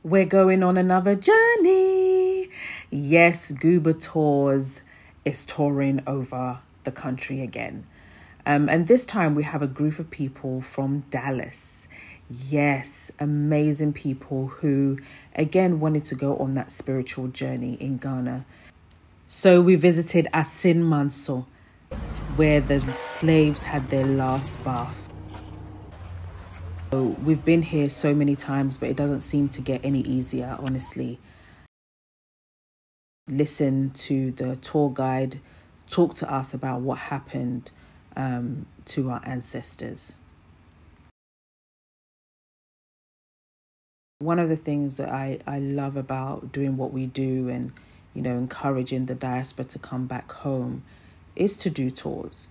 We're going on another journey. Yes, Goober Tours is touring over the country again. And this time we have a group of people from Dallas. Yes, amazing people who, again, wanted to go on that spiritual journey in Ghana. So we visited Asin Manso, where the slaves had their last bath. So we've been here so many times, but it doesn't seem to get any easier, honestly. Listen to the tour guide talk to us about what happened to our ancestors. One of the things that I love about doing what we do and, encouraging the diaspora to come back home is to do tours,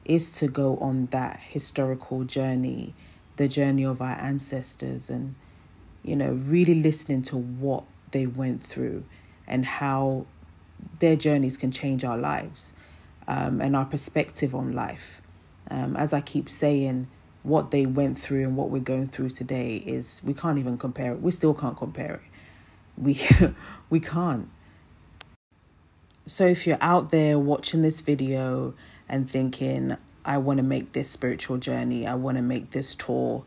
is to go on that historical journey, the journey of our ancestors, and, really listening to what they went through and how their journeys can change our lives and our perspective on life. As I keep saying, what they went through and what we're going through today is, we can't even compare it. We still can't compare it. We can't. So if you're out there watching this video and thinking, I want to make this spiritual journey, I want to make this tour,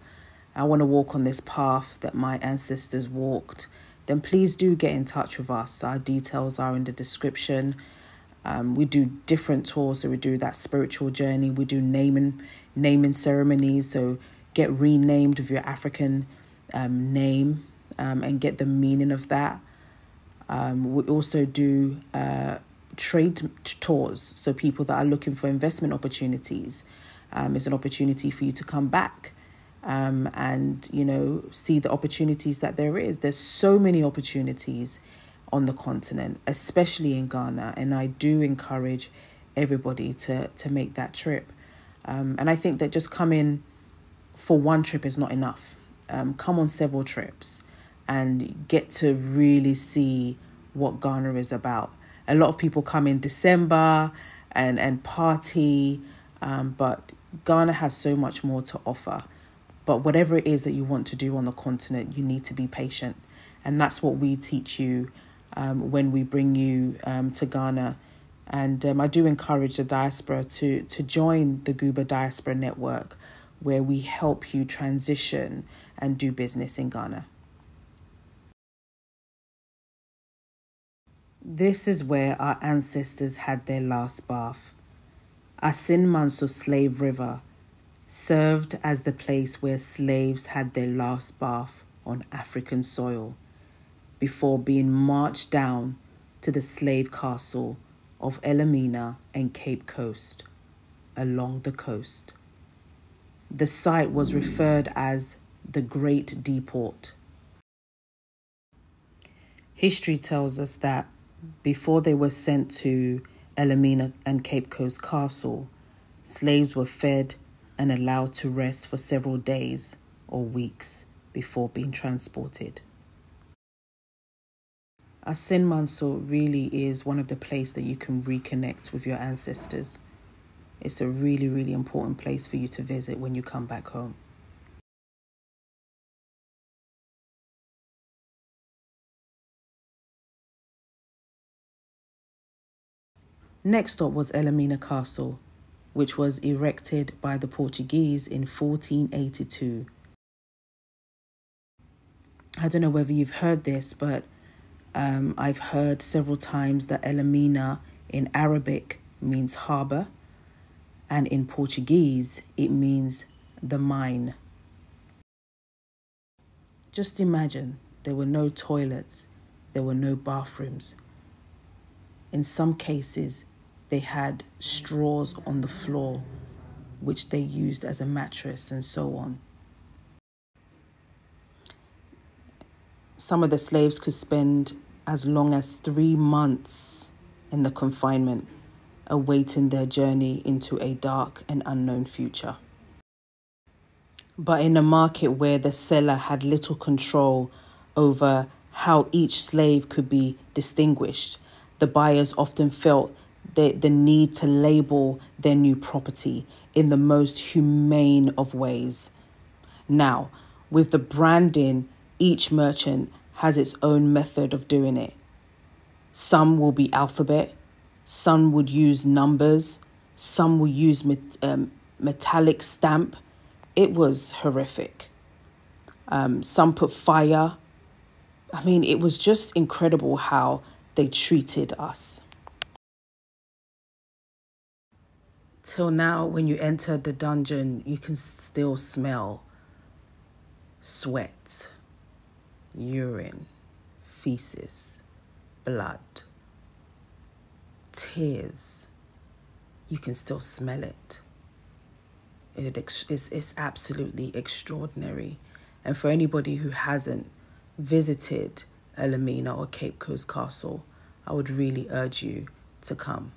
I want to walk on this path that my ancestors walked, then please do get in touch with us. Our details are in the description. We do different tours, so we do that spiritual journey. We do naming ceremonies, so get renamed with your African name and get the meaning of that. We also do trade tours, so people that are looking for investment opportunities. It's an opportunity for you to come back and, see the opportunities that there is. There's so many opportunities on the continent, especially in Ghana. And I do encourage everybody to make that trip. And I think that just coming for one trip is not enough. Come on several trips and get to really see what Ghana is about. A lot of people come in December and party, but Ghana has so much more to offer. But whatever it is that you want to do on the continent, you need to be patient. And that's what we teach you when we bring you to Ghana. And I do encourage the diaspora to join the Goober Diaspora Network, where we help you transition and do business in Ghana. This is where our ancestors had their last bath. Asin Manso Slave River served as the place where slaves had their last bath on African soil before being marched down to the slave castle of Elmina and Cape Coast along the coast. The site was referred as the Great Deport. History tells us that before they were sent to Elmina and Cape Coast Castle, slaves were fed and allowed to rest for several days or weeks before being transported. Asin Manso really is one of the places that you can reconnect with your ancestors. It's a really, really important place for you to visit when you come back home. Next stop was Elmina Castle, which was erected by the Portuguese in 1482. I don't know whether you've heard this, but I've heard several times that Elmina in Arabic means harbour, and in Portuguese it means the mine. Just imagine, there were no toilets, there were no bathrooms. In some cases, they had straws on the floor, which they used as a mattress and so on. Some of the slaves could spend as long as 3 months in the confinement, awaiting their journey into a dark and unknown future. But in a market where the seller had little control over how each slave could be distinguished, the buyers often felt the need to label their new property in the most humane of ways. Now, with the branding, each merchant has its own method of doing it. Some will be alphabet, some would use numbers, some will use metallic stamp. It was horrific. Some put fire. I mean, it was just incredible how they treated us. Till now, when you enter the dungeon, you can still smell sweat, urine, feces, blood, tears. You can still smell it. It's absolutely extraordinary. And for anybody who hasn't visited Elmina or Cape Coast Castle, I would really urge you to come.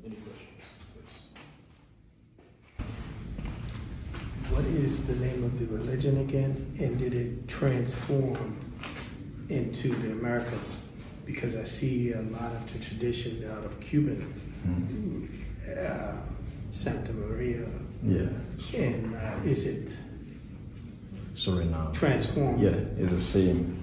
Any questions, please? What is the name of the religion again, and did it transform into the Americas? Because I see a lot of the tradition out of Cuban, Santa Maria. Yeah. Sure. And is it Suriname transformed? Yeah, it's the same.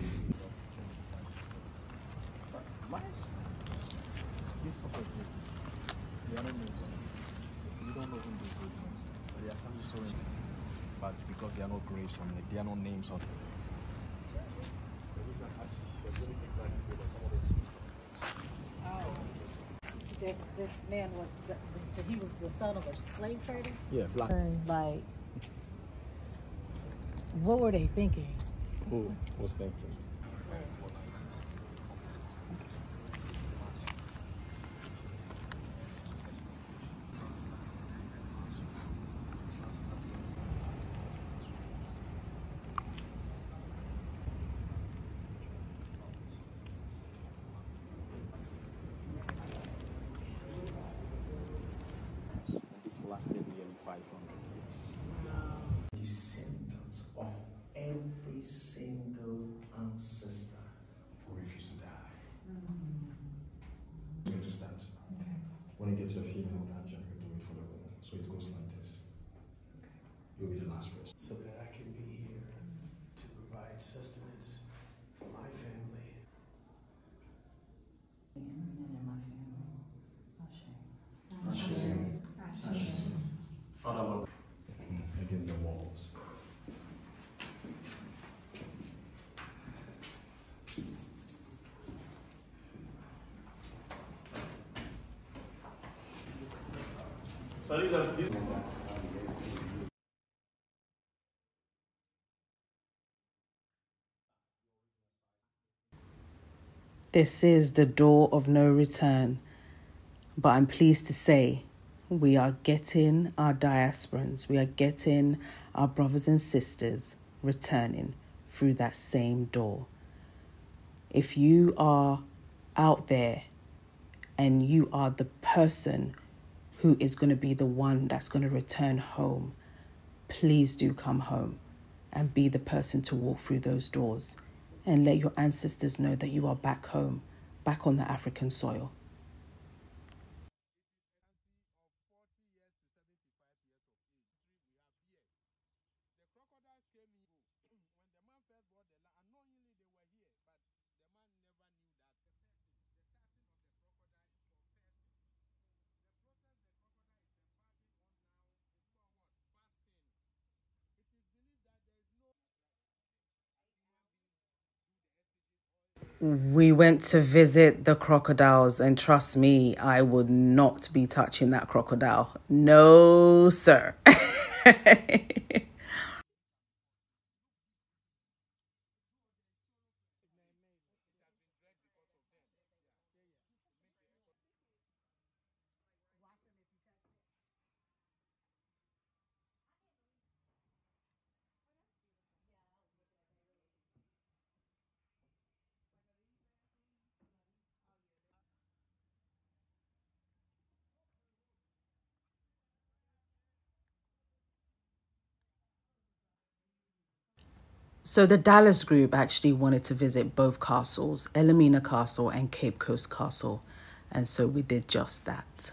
But because there are no graves on it, there are no names on it. This man was he was the son of a slave trader. Yeah, black. Like, what were they thinking? Who was thinking? This lasted nearly 500 years. Descendants of every single ancestor who refused to die. You understand? Okay. When you get to a female tangent, you do it for the woman. So it goes like this. Okay. You'll be the last person. So that I can be here to provide sustenance for my family. And in my family. Ashe. Father, Lord. Against the walls. So these are these. This is the door of no return, but I'm pleased to say we are getting our diasporans, we are getting our brothers and sisters returning through that same door. If you are out there and you are the person who is going to be the one that's going to return home, please do come home and be the person to walk through those doors and let your ancestors know that you are back home, back on the African soil. We went to visit the crocodiles, and trust me, I would not be touching that crocodile. No, sir. So the Dallas group actually wanted to visit both castles, Elmina Castle and Cape Coast Castle, and so we did just that.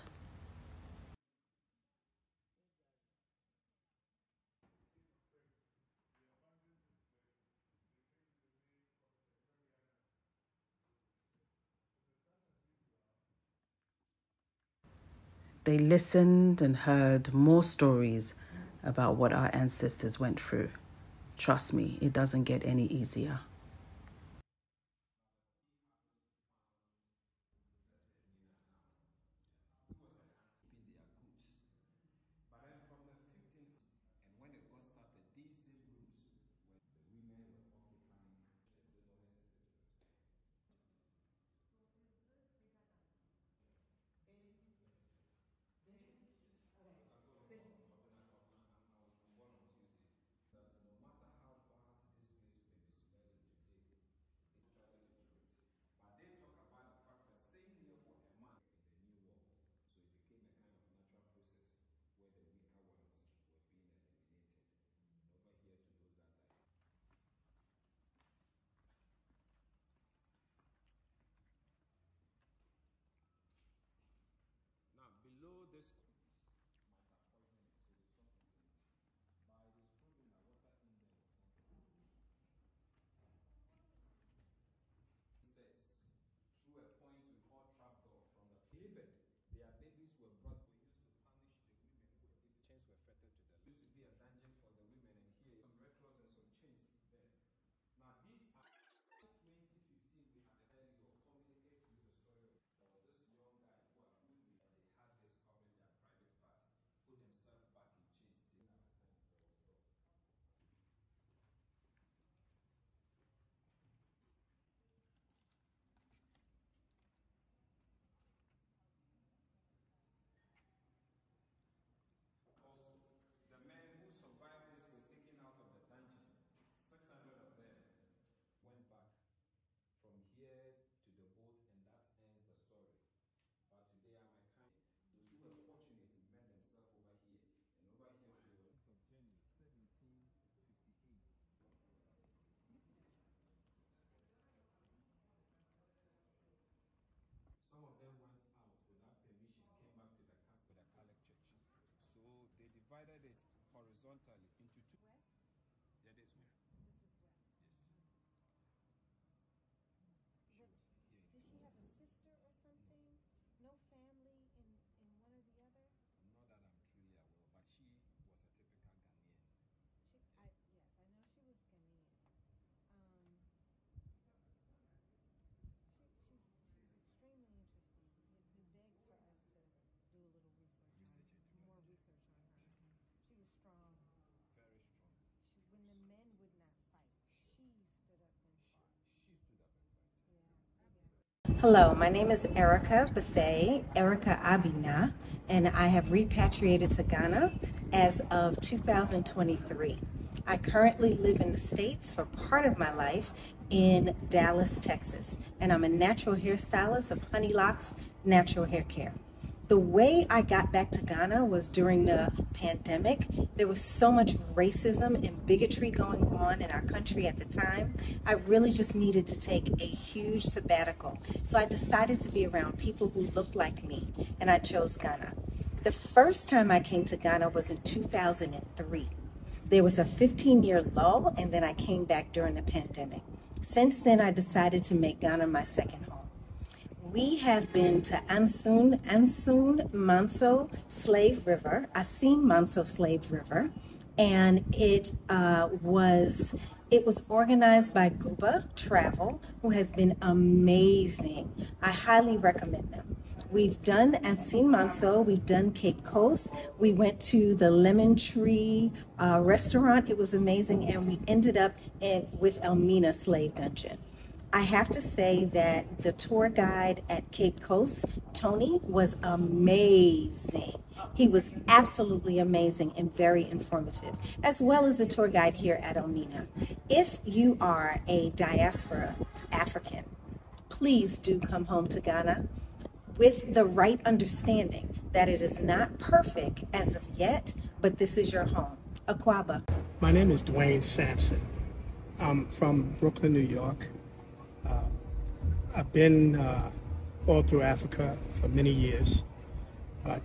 They listened and heard more stories about what our ancestors went through. Trust me, it doesn't get any easier. Did she have a sister or something? No family in one or the other? Yes, I know she was Ghanaian. She's extremely interesting. It begs for us to do a little research on her, more research on her. She was strong. When the men would not fight, she stood up and fought. Hello, my name is Erica Bethay, Erica Abina, and I have repatriated to Ghana as of 2023. I currently live in the States for part of my life in Dallas, Texas, and I'm a natural hairstylist of Honey Locks Natural Hair Care. The way I got back to Ghana was during the pandemic. There was so much racism and bigotry going on in our country at the time. I really just needed to take a huge sabbatical. So I decided to be around people who looked like me, and I chose Ghana. The first time I came to Ghana was in 2003. There was a 15-year lull, and then I came back during the pandemic. Since then, I decided to make Ghana my second home. We have been to Asin, Manso, Slave River, Asin, Manso, Slave River, and it was organized by Guba Travel, who has been amazing. I highly recommend them. We've done Asin Manso, we've done Cape Coast, we went to the Lemon Tree restaurant, it was amazing, and we ended up with Elmina Slave Dungeon. I have to say that the tour guide at Cape Coast, Tony, was amazing. He was absolutely amazing and very informative, as well as the tour guide here at Elmina. If you are a diaspora African, please do come home to Ghana with the right understanding that it is not perfect as of yet, but this is your home. Akwaba. My name is Dwayne Sampson. I'm from Brooklyn, New York. I've been all through Africa for many years.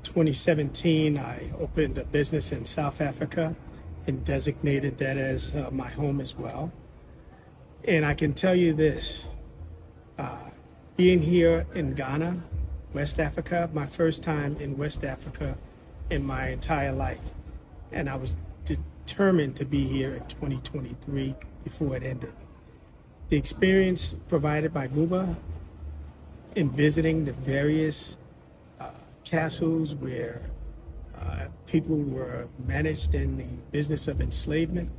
2017, I opened a business in South Africa and designated that as my home as well. And I can tell you this, being here in Ghana, West Africa, my first time in West Africa in my entire life. And I was determined to be here in 2023 before it ended. The experience provided by Guba in visiting the various castles where people were managed in the business of enslavement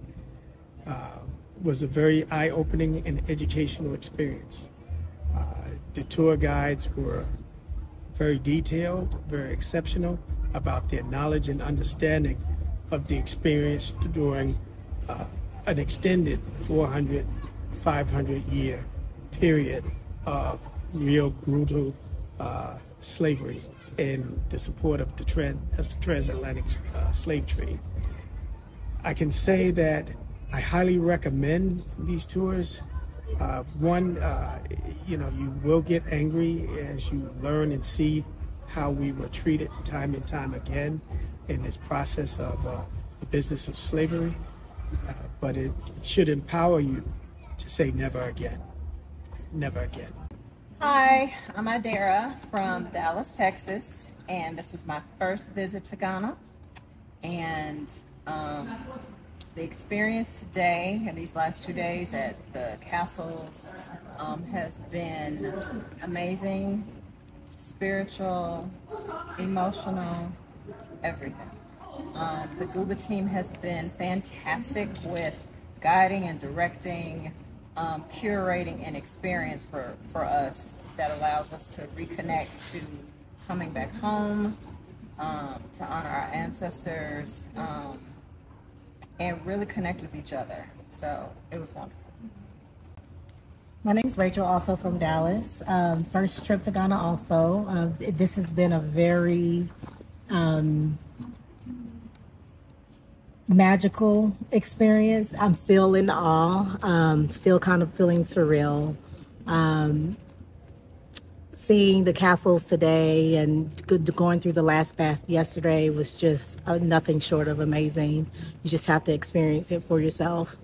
was a very eye-opening and educational experience. The tour guides were very detailed, very exceptional about their knowledge and understanding of the experience during an extended 400, 500-year period of real brutal slavery and the support of the transatlantic slave trade. I can say that I highly recommend these tours. One, you will get angry as you learn and see how we were treated time and time again in this process of the business of slavery, but it should empower you to say never again, never again. Hi, I'm Idara from Dallas, Texas, and this was my first visit to Ghana. And the experience today and these last 2 days at the castles has been amazing, spiritual, emotional, everything. The Guba team has been fantastic with guiding and directing, curating an experience for us that allows us to reconnect to coming back home, to honor our ancestors, and really connect with each other. So it was wonderful. My name is Rachel, also from Dallas. First trip to Ghana also. This has been a very magical experience. I'm still in awe, still kind of feeling surreal. Seeing the castles today and going through the last bath yesterday was just nothing short of amazing. You just have to experience it for yourself.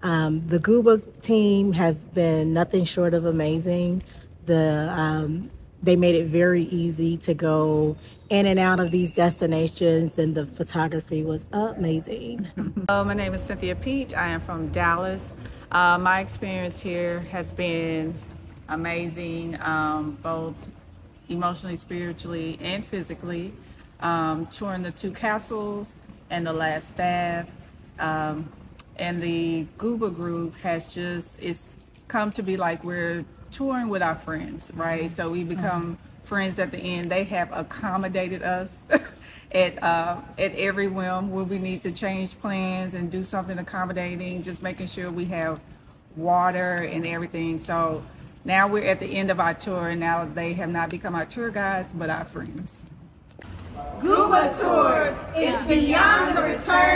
The Guba team has been nothing short of amazing. They made it very easy to go in and out of these destinations, and the photography was amazing. My name is Cynthia Peach. I am from Dallas. My experience here has been amazing, both emotionally, spiritually, and physically. Touring the 2 castles and the last bath. And the Guba group it's come to be like we're touring with our friends, right? So we become friends at the end. They have accommodated us at every whim when we need to change plans and do something accommodating, just making sure we have water and everything. So now we're at the end of our tour, and now they have not become our tour guides, but our friends. Guba Tours is beyond the return.